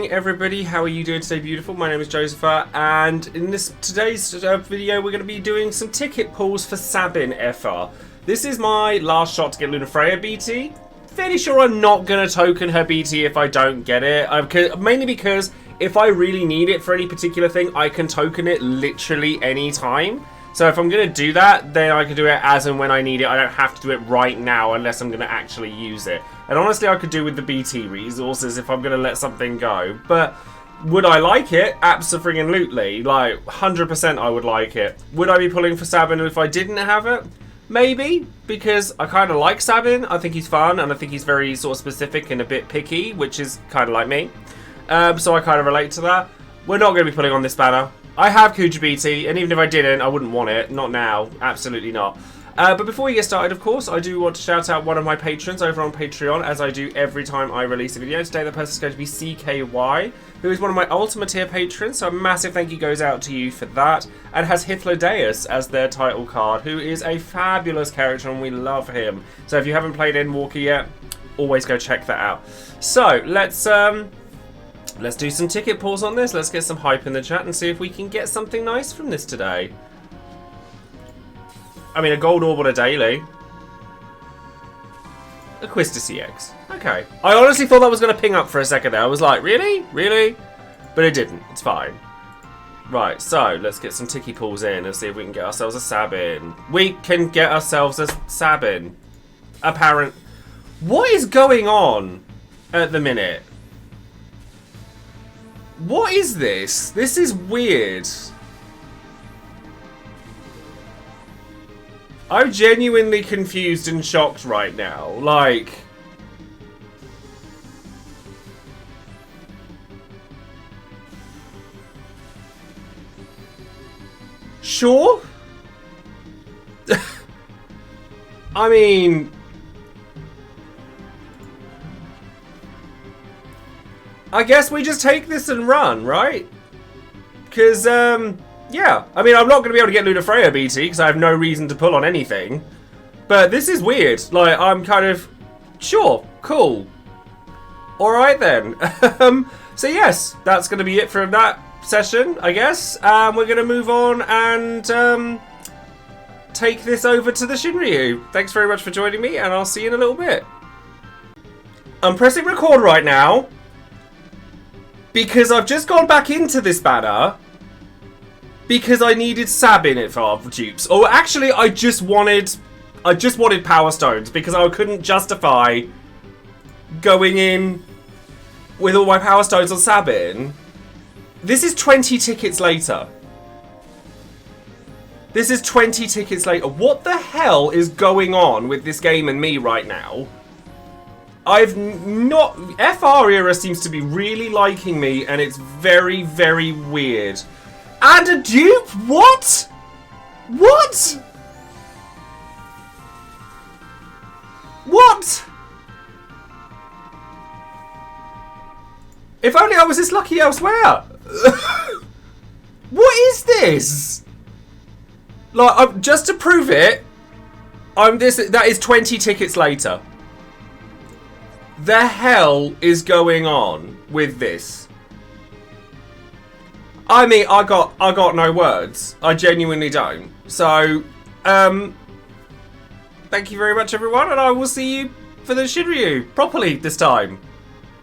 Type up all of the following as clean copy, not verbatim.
morning, everybody. How are you doing today, beautiful? My name is Joesephyr, and in today's video, we're going to be doing some ticket pulls for Sabin FR. This is my last shot to get Lunafreya BT. Fairly sure I'm not going to token her BT if I don't get it. Mainly because if I really need it for any particular thing, I can token it literally any time. So if I'm going to do that, then I can do it as and when I need it. I don't have to do it right now unless I'm going to actually use it. And honestly, I could do with the BT resources if I'm going to let something go. But would I like it? Abso-friggin-lutely. Like, 100% I would like it. Would I be pulling for Sabin if I didn't have it? Maybe, because I kind of like Sabin. I think he's fun, and I think he's very sort of specific and a bit picky, which is kind of like me. So I kind of relate to that. We're not going to be pulling on this banner. I have Kuja BT, and even if I didn't, I wouldn't want it. Not now. Absolutely not. But before we get started, of course, I do want to shout out one of my patrons over on Patreon, as I do every time I release a video. Today, the person is going to be CKY, who is one of my Ultimate tier patrons, so a massive thank you goes out to you for that, and has Hythlodaeus as their title card, who is a fabulous character, and we love him. So if you haven't played Endwalker yet, always go check that out. So, let's do some ticket pulls on this. Let's get some hype in the chat and see if we can get something nice from this today. I mean, a gold orb on a daily. A Quista CX. Okay. I honestly thought that was going to ping up for a second there. I was like, really? Really? But it didn't. It's fine. Right, so let's get some ticky pulls in and see if we can get ourselves a Sabin. We can get ourselves a Sabin. Apparent. What is going on at the minute? What is this? This is weird. I'm genuinely confused and shocked right now. Like... Sure? I mean... I guess we just take this and run, right? Because, yeah. I mean, I'm not going to be able to get Lunafreya BT because I have no reason to pull on anything. But this is weird. Like, I'm kind of... Sure. Cool. Alright then. So yes, that's going to be it from that session, I guess. We're going to move on and take this over to the Shinryu. Thanks very much for joining me, and I'll see you in a little bit. I'm pressing record right now because I've just gone back into this banner because I needed Sabin for dupes. Or actually, I just wanted Power Stones because I couldn't justify going in with all my Power Stones on Sabin. This is 20 tickets later. This is 20 tickets later. What the hell is going on with this game and me right now? I've not... FR era seems to be really liking me, and it's very, very weird. And a dupe? What? What? What? If only I was this lucky elsewhere. What is this? Like, just to prove it, that is 20 tickets later. The hell is going on with this? I mean, I got no words. I genuinely don't. So, thank you very much, everyone, and I will see you for the Shinryu properly this time.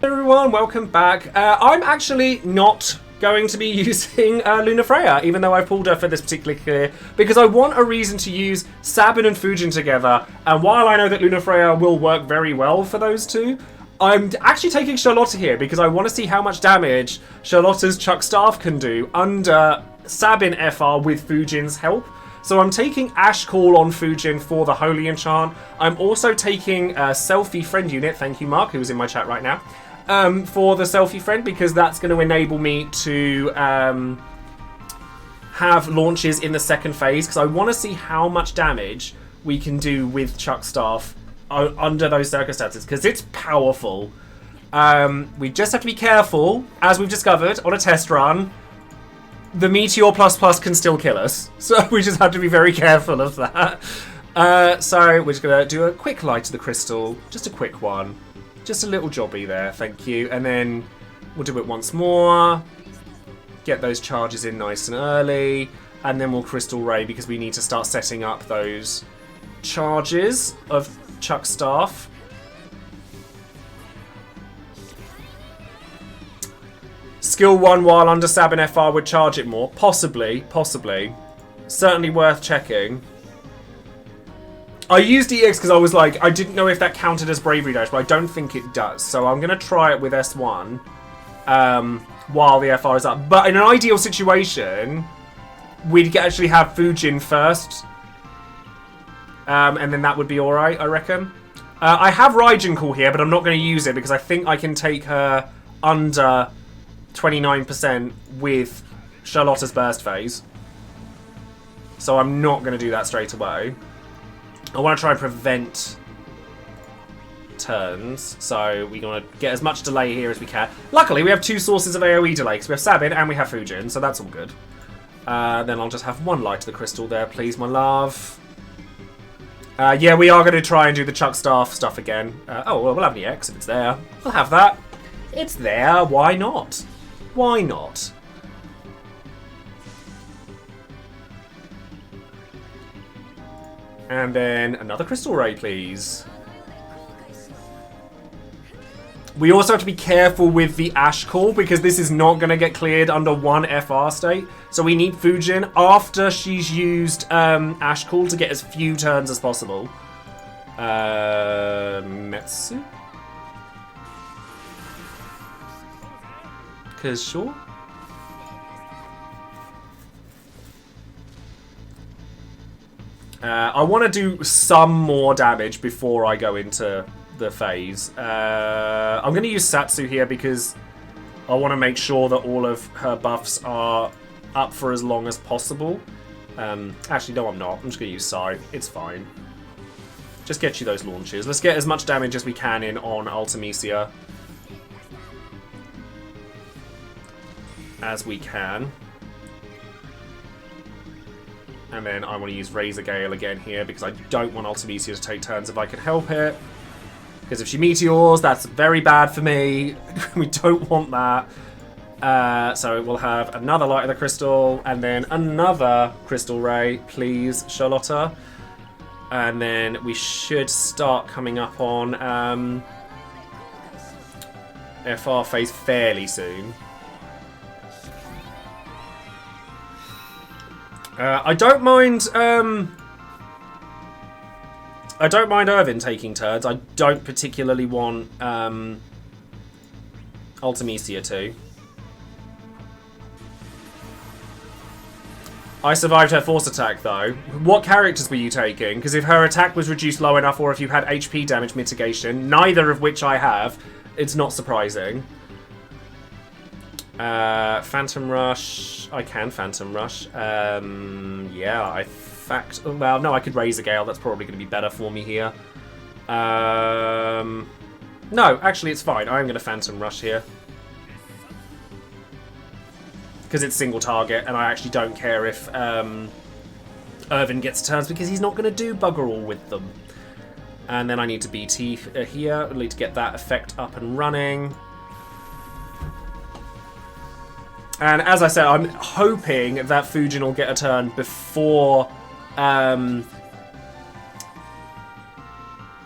Hello, everyone, welcome back. I'm actually not going to be using Lunafreya, even though I pulled her for this particular clear, because I want a reason to use Sabin and Fujin together, and while I know that Lunafreya will work very well for those two, I'm actually taking Charlotta here because I want to see how much damage Charlotta's Chuck Staff can do under Sabin FR with Fujin's help. So I'm taking Ash Call on Fujin for the Holy Enchant. I'm also taking Selfie Friend Unit, thank you Mark, who's in my chat right now, for the Selfie Friend, because that's going to enable me to have launches in the second phase, because I want to see how much damage we can do with Chuck Staff under those circumstances, because it's powerful. We just have to be careful, as we've discovered on a test run. The Meteor ++ can still kill us, so we just have to be very careful of that. So we're just going to do a quick Light of the Crystal, just a quick one. Just a little jobby there, thank you. And then We'll do it once more. Get those charges in nice and early. And then we'll Crystal Ray because we need to start setting up those charges of Chuck Staff. Skill 1 while under Sabin FR would charge it more. Possibly, possibly. Certainly worth checking. I used EX because I was like, I didn't know if that counted as Bravery Dash, but I don't think it does. So I'm going to try it with S1 while the FR is up. But in an ideal situation, we'd actually have Fujin first. And then that would be alright, I reckon. I have Raijin Call here, but I'm not going to use it because I think I can take her under 29% with Charlotta's Burst Phase. So I'm not going to do that straight away. I want to try and prevent turns. So we're going to get as much delay here as we can. Luckily, we have two sources of AoE delay because we have Sabin and we have Fujin, so that's all good. Then I'll just have one light to the crystal there, please, my love. Yeah, we are going to try and do the Chuck Staff stuff again. Oh, well, we'll have the X if it's there. We'll have that. It's there. Why not? Why not? And then another Crystal Ray, please. We also have to be careful with the Ash Call because this is not going to get cleared under one FR state. So we need Fujin after she's used Ash Call to get as few turns as possible. Metsu? Because sure. I want to do some more damage before I go into the phase. I'm going to use Satsu here because I want to make sure that all of her buffs are up for as long as possible. Actually, no, I'm not. I'm just going to use Sai. It's fine. Just get you those launches. Let's get as much damage as we can in on Ultimecia. As we can. And then I want to use Razor Gale again here because I don't want Ultimecia to take turns if I can help it. Because if she meteors, that's very bad for me. We don't want that. So we'll have another Light of the Crystal and then another Crystal Ray, please, Charlotta. And then we should start coming up on FR phase fairly soon. I don't mind Irvin taking turns. I don't particularly want Ultimecia to. I survived her force attack though. What characters were you taking? Because if her attack was reduced low enough or if you had HP damage mitigation, neither of which I have, it's not surprising. Phantom Rush. I can Phantom Rush. Yeah, well, no, I could Razor Gale. That's probably going to be better for me here. No, actually, it's fine. I'm going to Phantom Rush here. Because it's single target, and I actually don't care if Irvin gets turns because he's not going to do bugger all with them. And then I need to BT here. I need to get that effect up and running. And as I said, I'm hoping that Fujin will get a turn before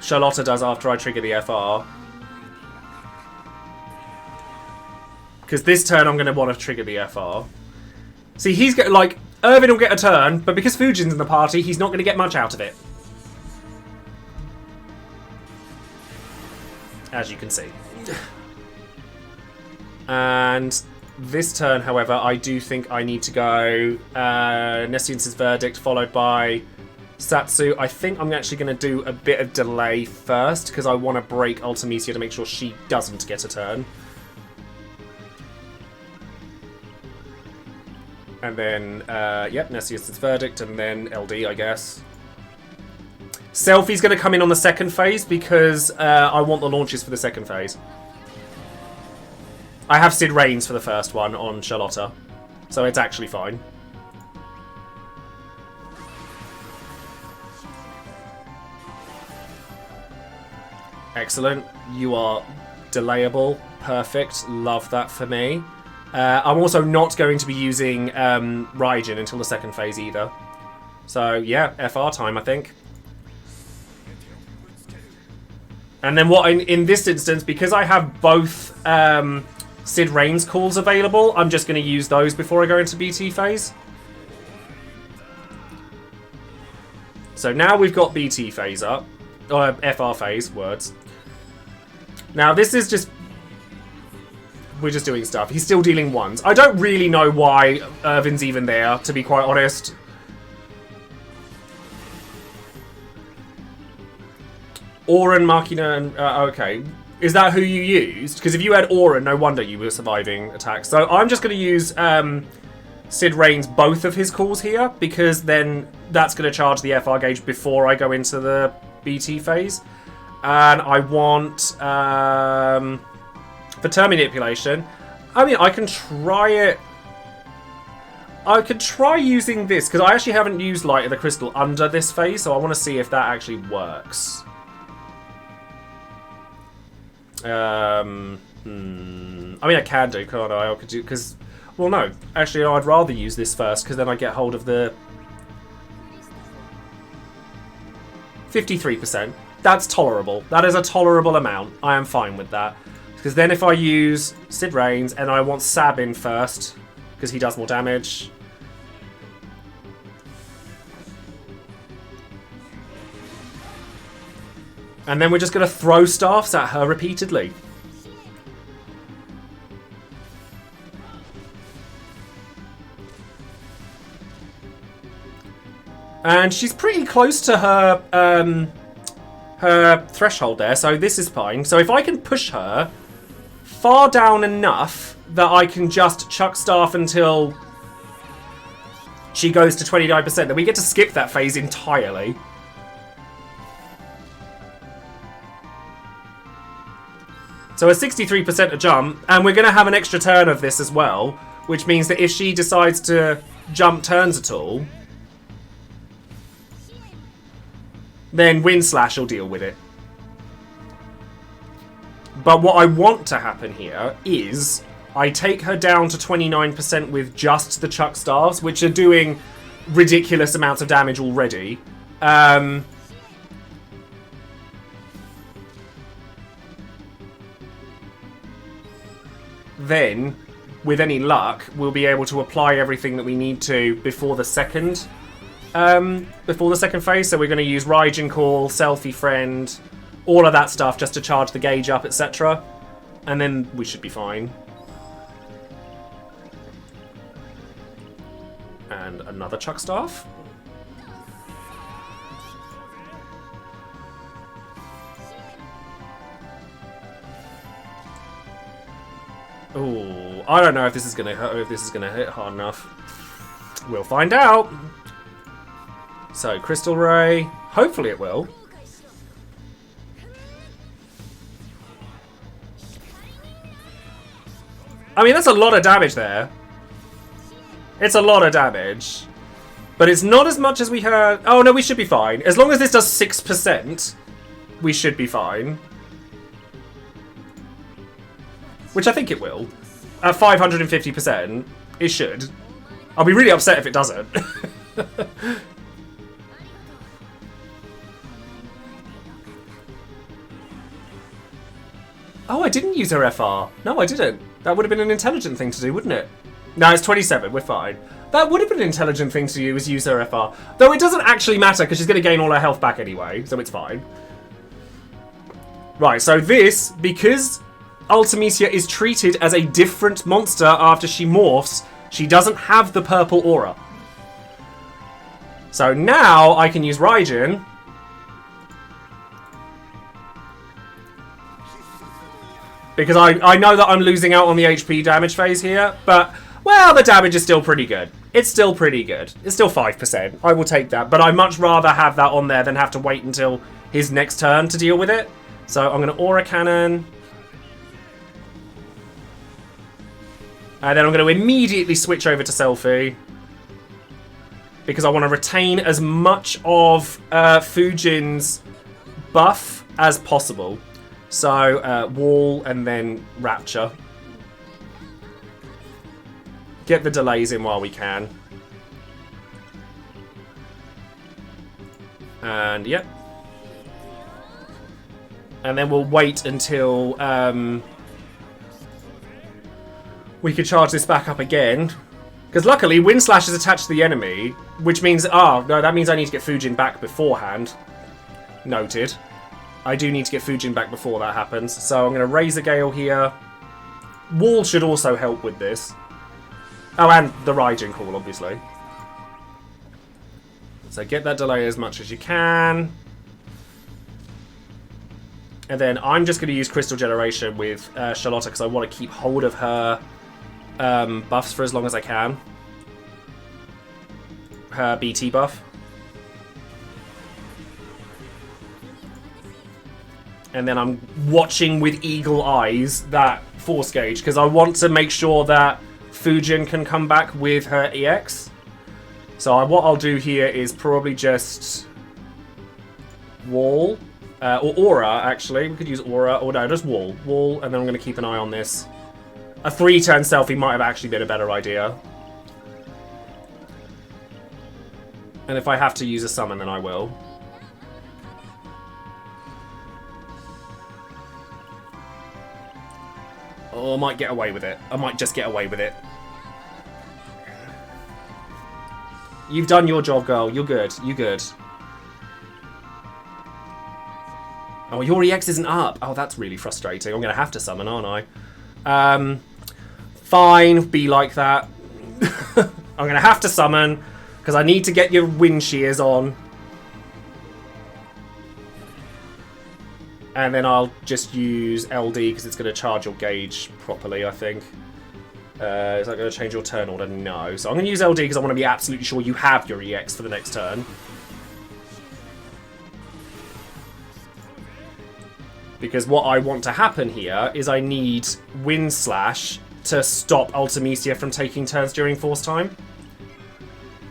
Charlotta does after I trigger the FR. Because this turn I'm going to want to trigger the FR. See, he's got, like, Irvin will get a turn, but because Fujin's in the party, he's not going to get much out of it. As you can see. And this turn, however, I do think I need to go Nescience's Verdict followed by Satsu. I think I'm actually going to do a bit of delay first because I want to break Ultimecia to make sure she doesn't get a turn. And then, yep, Nescience's Verdict and then LD, I guess. Selfie's going to come in on the second phase because I want the launches for the second phase. I have Sid Reigns for the first one on Charlotta, so it's actually fine. Excellent. You are delayable. Perfect. Love that for me. I'm also not going to be using Raijin until the second phase either. So, yeah, FR time, I think. And then what in this instance, because I have both Sid Rain's calls available, I'm just going to use those before I go into BT phase. So now we've got BT phase up. Or FR phase, words. Now this is just... We're just doing stuff. He's still dealing ones. I don't really know why Irvin's even there, to be quite honest. Auron, Machina, and... okay. Is that who you used? Because if you had Auron, no wonder you were surviving attacks. So I'm just going to use Sid Rain's both of his calls here, because then that's going to charge the FR gauge before I go into the BT phase. And I want... for turn manipulation, I mean, I can try it... I could try using this, because I actually haven't used Light of the Crystal under this phase, so I want to see if that actually works. I mean, I can do, can't I? I could do, because... Well, no. Actually, I'd rather use this first, because then I get hold of the... 53%. That's tolerable. That is a tolerable amount. I am fine with that. Because then if I use Sid Rain's, and I want Sabin first, because he does more damage... And then we're just going to throw staffs at her repeatedly. And she's pretty close to her her threshold there, so this is fine. So if I can push her far down enough that I can just chuck staff until she goes to 29%, then we get to skip that phase entirely. So a 63% a jump, and we're going to have an extra turn of this as well, which means that if she decides to jump turns at all, then Wind Slash will deal with it. But what I want to happen here is I take her down to 29% with just the Chuck Staves, which are doing ridiculous amounts of damage already. Then, with any luck, we'll be able to apply everything that we need to before the second phase. So we're going to use Raijin Call, Selfie Friend, all of that stuff just to charge the gauge up, etc. And then we should be fine. And another Chuck Staff. Ooh, I don't know if this is gonna hit hard enough. We'll find out. So, Crystal Ray. Hopefully it will. I mean, that's a lot of damage there. It's a lot of damage. But it's not as much as we heard. Oh, no, we should be fine. As long as this does 6%, we should be fine. Which I think it will. At 550%, it should. I'll be really upset if it doesn't. Oh, I didn't use her FR. No, I didn't. That would have been an intelligent thing to do, wouldn't it? No, it's 27. We're fine. That would have been an intelligent thing to do, is use her FR. Though it doesn't actually matter, because she's going to gain all her health back anyway, so it's fine. Right, so this, because Ultimecia is treated as a different monster after she morphs, she doesn't have the purple aura. So now I can use Raijin. Because I know that I'm losing out on the HP damage phase here, but, well, the damage is still pretty good. It's still pretty good. It's still 5%. I will take that, but I'd much rather have that on there than have to wait until his next turn to deal with it. So I'm going to Aura Cannon. And then I'm going to immediately switch over to Selfie. Because I want to retain as much of Fujin's buff as possible. So, Wall and then Rapture. Get the delays in while we can. And, yep. And then we'll wait until we can charge this back up again. Because luckily, Wind Slash is attached to the enemy, which means... no, that means I need to get Fujin back beforehand. Noted. I do need to get Fujin back before that happens. So I'm going to raise the Gale here. Wall should also help with this. Oh, and the Raijin Call, obviously. So get that delay as much as you can. And then I'm just going to use Crystal Generation with Charlotta because I want to keep hold of her buffs for as long as I can. Her BT buff. And then I'm watching with eagle eyes that force gauge because I want to make sure that Fujin can come back with her EX. So what I'll do here is probably just Wall. Or Aura, actually. We could use Aura. Or no, just Wall. Wall, and then I'm going to keep an eye on this. A 3-turn selfie might have actually been a better idea. And if I have to use a summon, then I will. Oh, I might get away with it. I might just get away with it. You've done your job, girl. You're good. You're good. Oh, your EX isn't up. Oh, that's really frustrating. I'm going to have to summon, aren't I? Fine. Be like that. I'm going to have to summon because I need to get your wind shears on. And then I'll just use LD because it's going to charge your gauge properly, I think. Is that going to change your turn order? No. So I'm going to use LD because I want to be absolutely sure you have your EX for the next turn. Because what I want to happen here is I need Wind Slash to stop Ultimisia from taking turns during Force Time.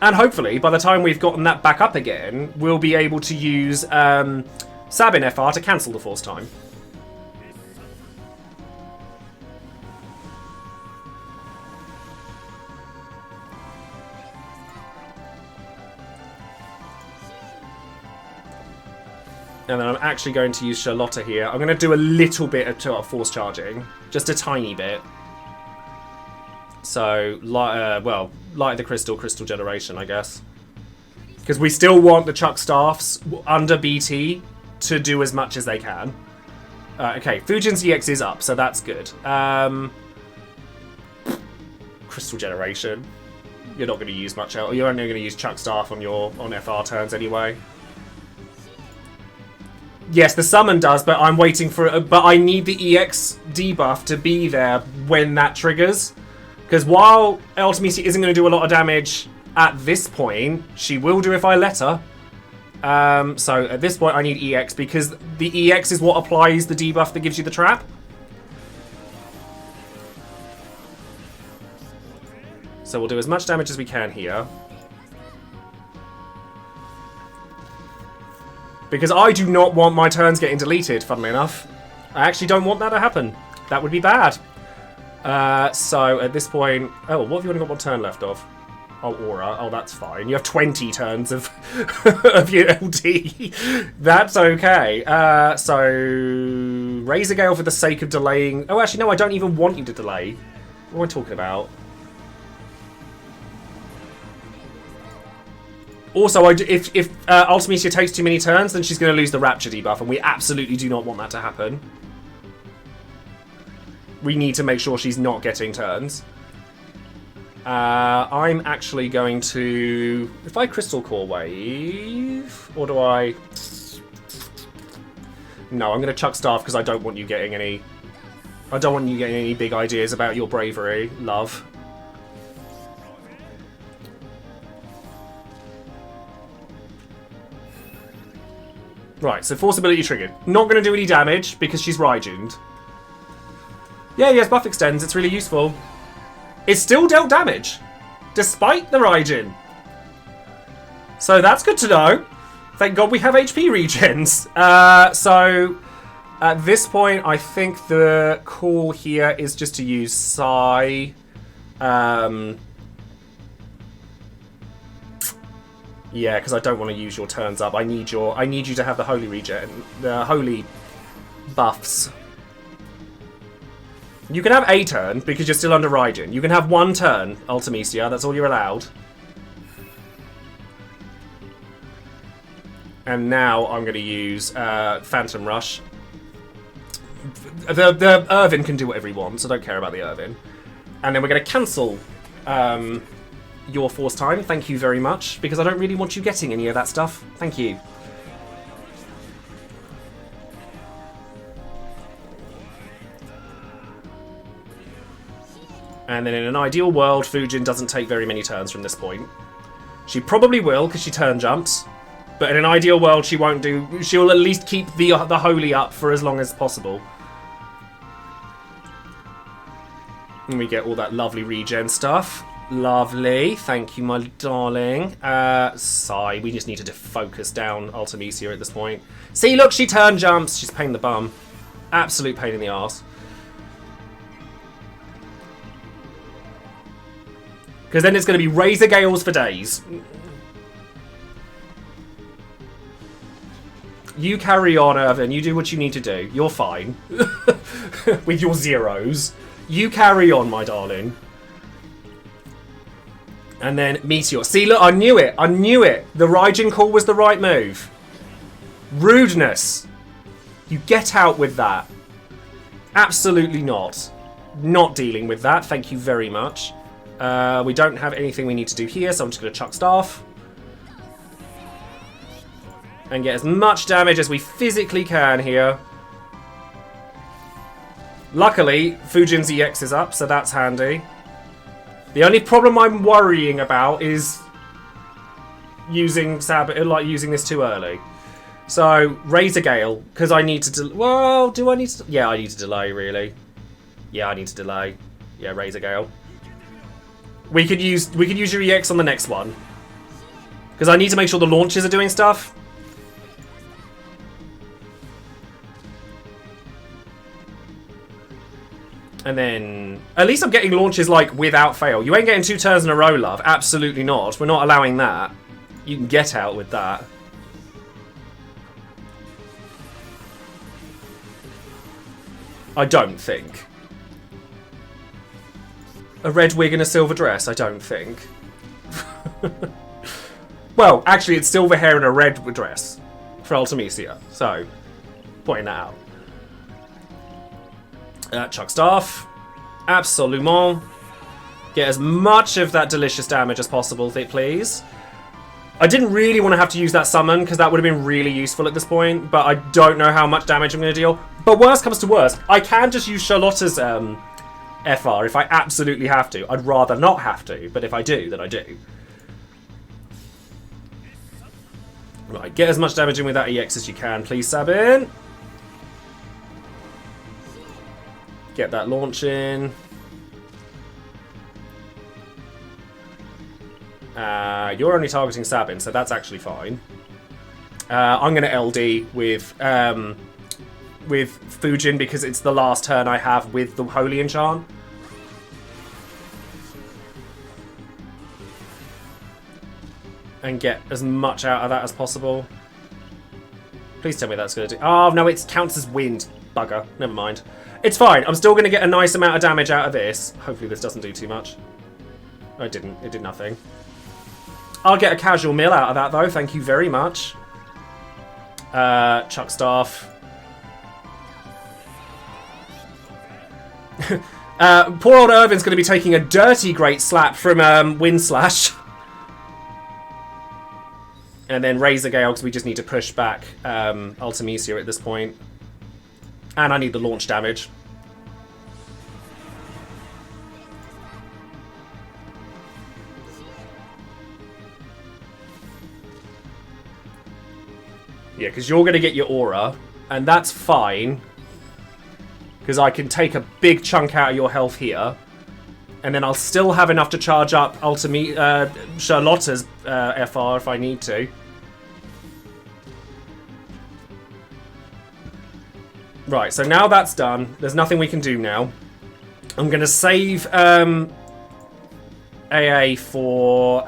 And hopefully, by the time we've gotten that back up again, we'll be able to use Sabin FR to cancel the Force Time. And then I'm actually going to use Charlotta here. I'm going to do a little bit of force charging. Just a tiny bit. So, well, Light the Crystal Generation, I guess. Because we still want the Chuck Staffs under BT to do as much as they can. Okay, Fujin's EX is up, so that's good. Crystal Generation. You're not going to use much else. You're only going to use Chuck Staff on FR turns anyway. Yes, the summon does, but I'm waiting for it. But I need the EX debuff to be there when that triggers. Because while Ultimisia isn't going to do a lot of damage at this point, she will do if I let her. So at this point I need EX because the EX is what applies the debuff that gives you the trap. So we'll do as much damage as we can here. Because I do not want my turns getting deleted, funnily enough. I actually don't want that to happen. That would be bad. So at this point... Oh, what have you only got one turn left of? Oh, Aura. Oh, that's fine. You have 20 turns of, of your LD. That's okay. So... Razor Gale for the sake of delaying... Oh, actually, no, I don't even want you to delay. What am I talking about? Also, if Ultimisia takes too many turns, then she's going to lose the Rapture debuff, and we absolutely do not want that to happen. We need to make sure she's not getting turns. I'm actually going to... If I Crystal Core Wave... Or do I... No, I'm going to Chuck Staff because I don't want you getting any... I don't want you getting any big ideas about your bravery, love. Right, so Force ability triggered. Not going to do any damage because she's Raijin'd. Yeah, yes, buff extends. It's really useful. It's still dealt damage, despite the Raijin. So that's good to know. Thank God we have HP regens. So At this point, I think the call here is just to use Psy. Yeah, because I don't want to use your turns up. I need you to have the holy regen, the holy buffs. You can have a turn because you're still under Raijin. You can have one turn, Ultimisia. That's all you're allowed. And now I'm going to use Phantom Rush. The Irvin can do whatever he wants, so I don't care about the Irvin. And then we're going to cancel your force time. Thank you very much, because I don't really want you getting any of that stuff. Thank you. And then in an ideal world, Fujin doesn't take very many turns from this point. She probably will, because she turn jumps. But in an ideal world, she won't do... She'll at least keep the Holy up for as long as possible. And we get all that lovely regen stuff. Lovely. Thank you, my darling. Sigh. We just need to focus down Ultimisia at this point. See, look, she turn jumps. She's a pain in the bum. Absolute pain in the arse. Because then it's going to be Razor Gales for days. You carry on, Irvin. You do what you need to do. You're fine. With your zeros. You carry on, my darling. And then Meteor. See, look, I knew it. I knew it. The Raijin call was the right move. Rudeness. You get out with that. Absolutely not. Not dealing with that. Thank you very much. We don't have anything we need to do here, so I'm just going to chuck Staff. And get as much damage as we physically can here. Luckily, Fujin's EX is up, so that's handy. The only problem I'm worrying about is using Sabin, like using this too early. So, Razor Gale, because I need to... Well, do I need to... Yeah, I need to delay, really. Yeah, I need to delay. Yeah, Razor Gale. We could use your EX on the next one. Because I need to make sure the launches are doing stuff. And then, at least I'm getting launches, like, without fail. You ain't getting 2 turns in a row, love. Absolutely not. We're not allowing that. You can get out with that. I don't think. A red wig and a silver dress? I don't think. Well, actually, it's silver hair and a red dress for Ultimisia. So, pointing that out. Chuck Staff. Absolument. Get as much of that delicious damage as possible, please. I didn't really want to have to use that summon, because that would have been really useful at this point, but I don't know how much damage I'm going to deal. But worst comes to worst, I can just use Charlotta's FR if I absolutely have to. I'd rather not have to, but if I do, then I do. Right, get as much damage in with that EX as you can, please, Sabin. Get that launch in. You're only targeting Sabin, so that's actually fine. I'm going to LD with Fujin because it's the last turn I have with the Holy Enchant. And get as much out of that as possible. Please tell me that's going to do... Oh, no, it counts as wind. Bugger. Never mind. It's fine. I'm still going to get a nice amount of damage out of this. Hopefully this doesn't do too much. Oh, it didn't. It did nothing. I'll get a casual mill out of that, though. Thank you very much. Chuck Staff. Poor old Irvin's going to be taking a dirty great slap from Wind Slash. And then Razor Gale, because we just need to push back Ultimisia at this point. And I need the launch damage. Yeah, because you're going to get your aura, and that's fine. Because I can take a big chunk out of your health here. And then I'll still have enough to charge up Charlotta's FR if I need to. Right, so now that's done. There's nothing we can do now. I'm going to save AA for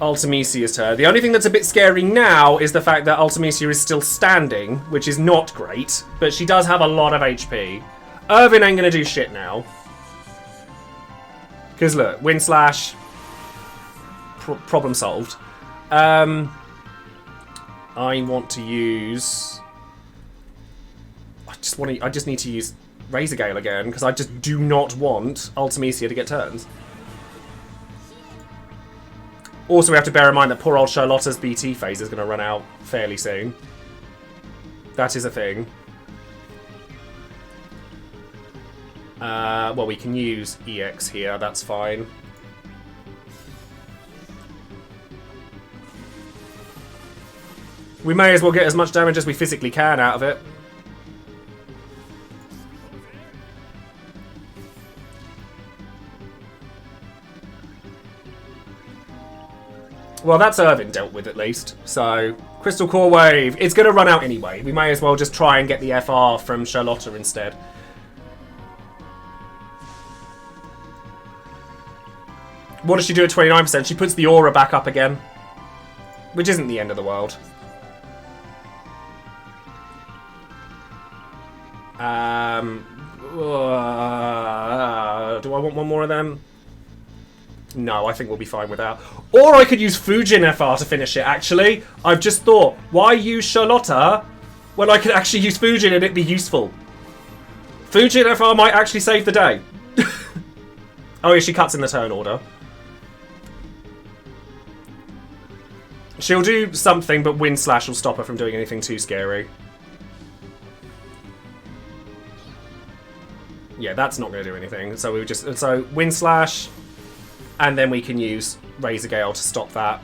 Ultimisia's turn. The only thing that's a bit scary now is the fact that Ultimisia is still standing, which is not great, but she does have a lot of HP. Irvin ain't going to do shit now. Because look, Wind Slash, problem solved. I want to use... I just need to use Razor Gale again, because I just do not want Ultimisia to get turns. Also, we have to bear in mind that poor old Charlotta's BT phase is going to run out fairly soon. That is a thing. Well, we can use EX here, that's fine. We may as well get as much damage as we physically can out of it. Well, that's Irvin dealt with at least. So, Crystal Core Wave. It's going to run out anyway. We may as well just try and get the FR from Charlotta instead. What does she do at 29%? She puts the aura back up again. Which isn't the end of the world. Do I want one more of them? No, I think we'll be fine without. Or I could use Fujin FR to finish it, actually. I've just thought, why use Charlotta when I could actually use Fujin and it'd be useful? Fujin FR might actually save the day. Oh yeah, she cuts in the turn order. She'll do something, but Wind Slash will stop her from doing anything too scary. Yeah, that's not going to do anything. So we would just Wind Slash, and then we can use Razor Gale to stop that.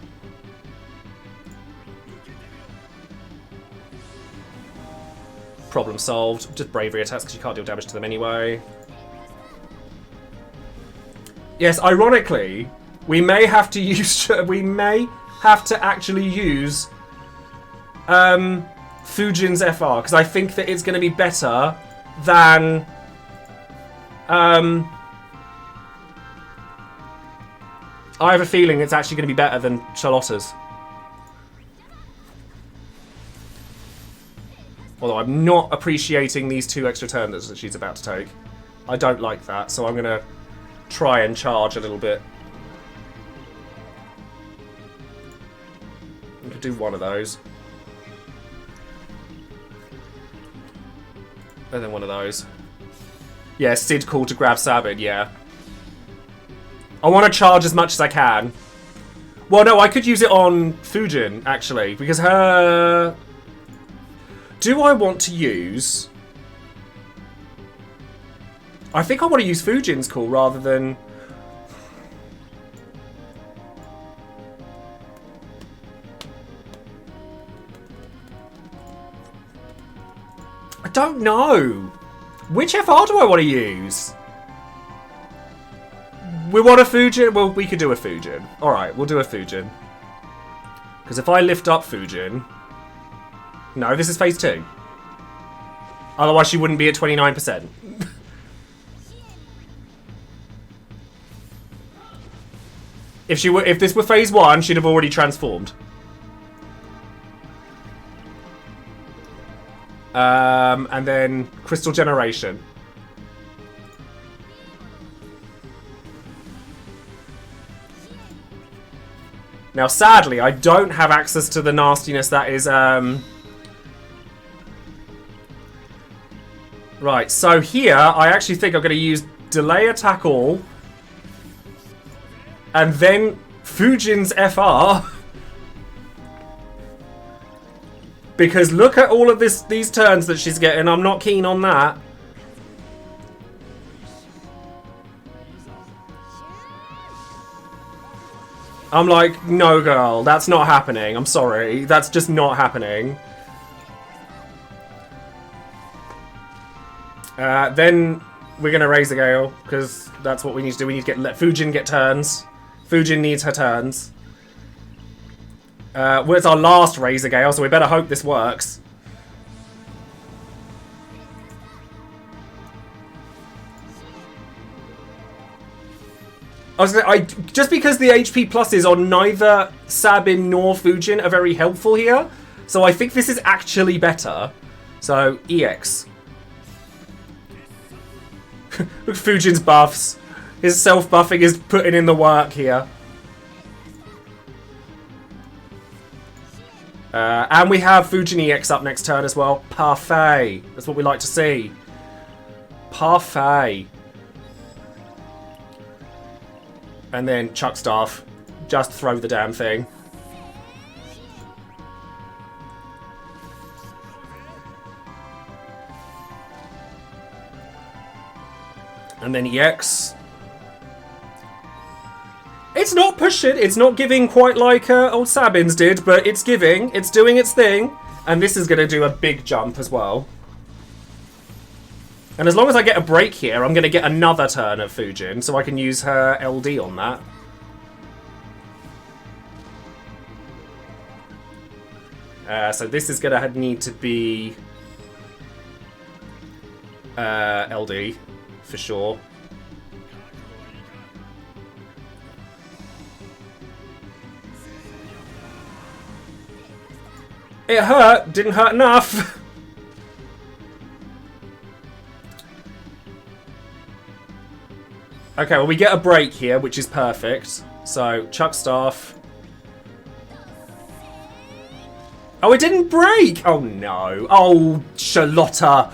Problem solved. Just bravery attacks because you can't deal damage to them anyway. Yes, ironically, we may have to use. We may have to actually use Fujin's FR because I think that it's going to be better than. I have a feeling it's actually going to be better than Charlotta's. Although I'm not appreciating these 2 extra turns that she's about to take. I don't like that, so I'm going to try and charge a little bit. I'm going to do one of those. And then one of those. Yeah, Sid called to grab Sabin, yeah. I want to charge as much as I can. Well, no, I could use it on Fujin, actually, because her... Do I want to use... I think I want to use Fujin's call rather than... I don't know. Which FR do I want to use? We want a Fujin? Well, we could do a Fujin. Alright, we'll do a Fujin. Because if I lift up Fujin... No, this is phase 2. Otherwise she wouldn't be at 29%. If this were phase 1, she'd have already transformed. And then Crystal Generation. Now, sadly, I don't have access to the nastiness that is, Right, so here, I actually think I'm going to use Delay Attack All. And then Fujin's FR. Because look at all of these turns that she's getting. I'm not keen on that. I'm like, no girl, that's not happening. I'm sorry. That's just not happening. Then we're going to raise the gale, because that's what we need to do. We need to let Fujin get turns. Fujin needs her turns. Where's our last Razor Gale, so we better hope this works. just because the HP pluses on neither Sabin nor Fujin are very helpful here, so I think this is actually better. So, EX. Look, Fujin's buffs. His self-buffing is putting in the work here. And we have Fujin EX up next turn as well. Parfait. That's what we like to see. Parfait. And then Chuck Staff. Just throw the damn thing. And then EX. It's not pushing, it's not giving quite like old Sabin's did, but it's giving, it's doing its thing. And this is going to do a big jump as well. And as long as I get a break here, I'm going to get another turn of Fujin, so I can use her LD on that. So this is going to need to be LD, for sure. It hurt, didn't hurt enough. Okay, well we get a break here, which is perfect. So, Chuck Staff. Oh, it didn't break! Oh no. Oh, Charlotta.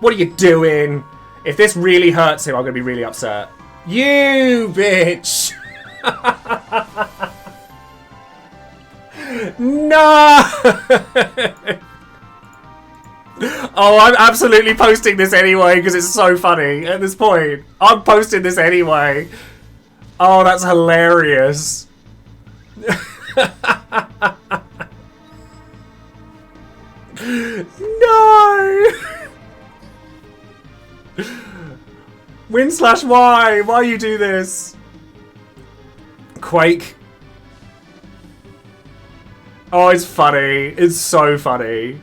What are you doing? If this really hurts him, I'm going to be really upset. You bitch! No! Oh, I'm absolutely posting this anyway because it's so funny at this point. I'm posting this anyway. Oh, that's hilarious. No! Win/Y, why you do this? Quake. Oh, it's funny. It's so funny.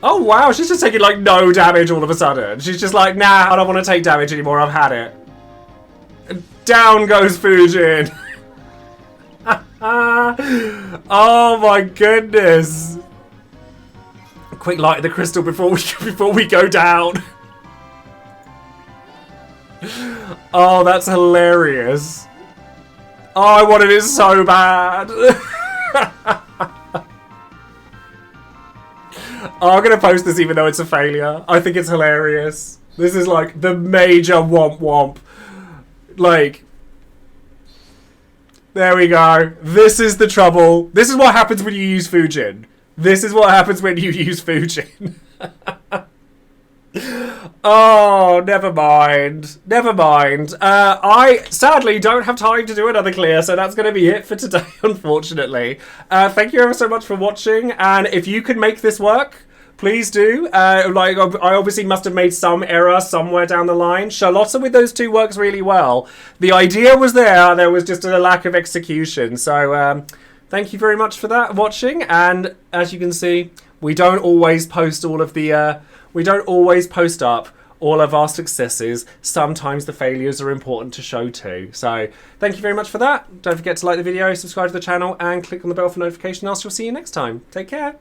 Oh wow, she's just taking like no damage all of a sudden. She's just like, nah, I don't want to take damage anymore, I've had it. Down goes Fujin. Oh my goodness. Quick light of the crystal before we go down. Oh, that's hilarious. Oh, I wanted it so bad. Oh, I'm going to post this even though it's a failure. I think it's hilarious. This is like the major womp womp. Like, there we go. This is the trouble. This is what happens when you use Fujin. This is what happens when you use Fujin. Oh, never mind. Never mind. I sadly don't have time to do another clear, so that's going to be it for today, unfortunately. Thank you ever so much for watching, and if you can make this work, please do. Like, I obviously must have made some error somewhere down the line. Charlotta with those two works really well. The idea was there was just a lack of execution. So, thank you very much for that, watching, and as you can see, we don't always post all of the... we don't always post up all of our successes. Sometimes the failures are important to show too. So thank you very much for that. Don't forget to like the video, subscribe to the channel, and click on the bell for notifications. I'll see you next time. Take care.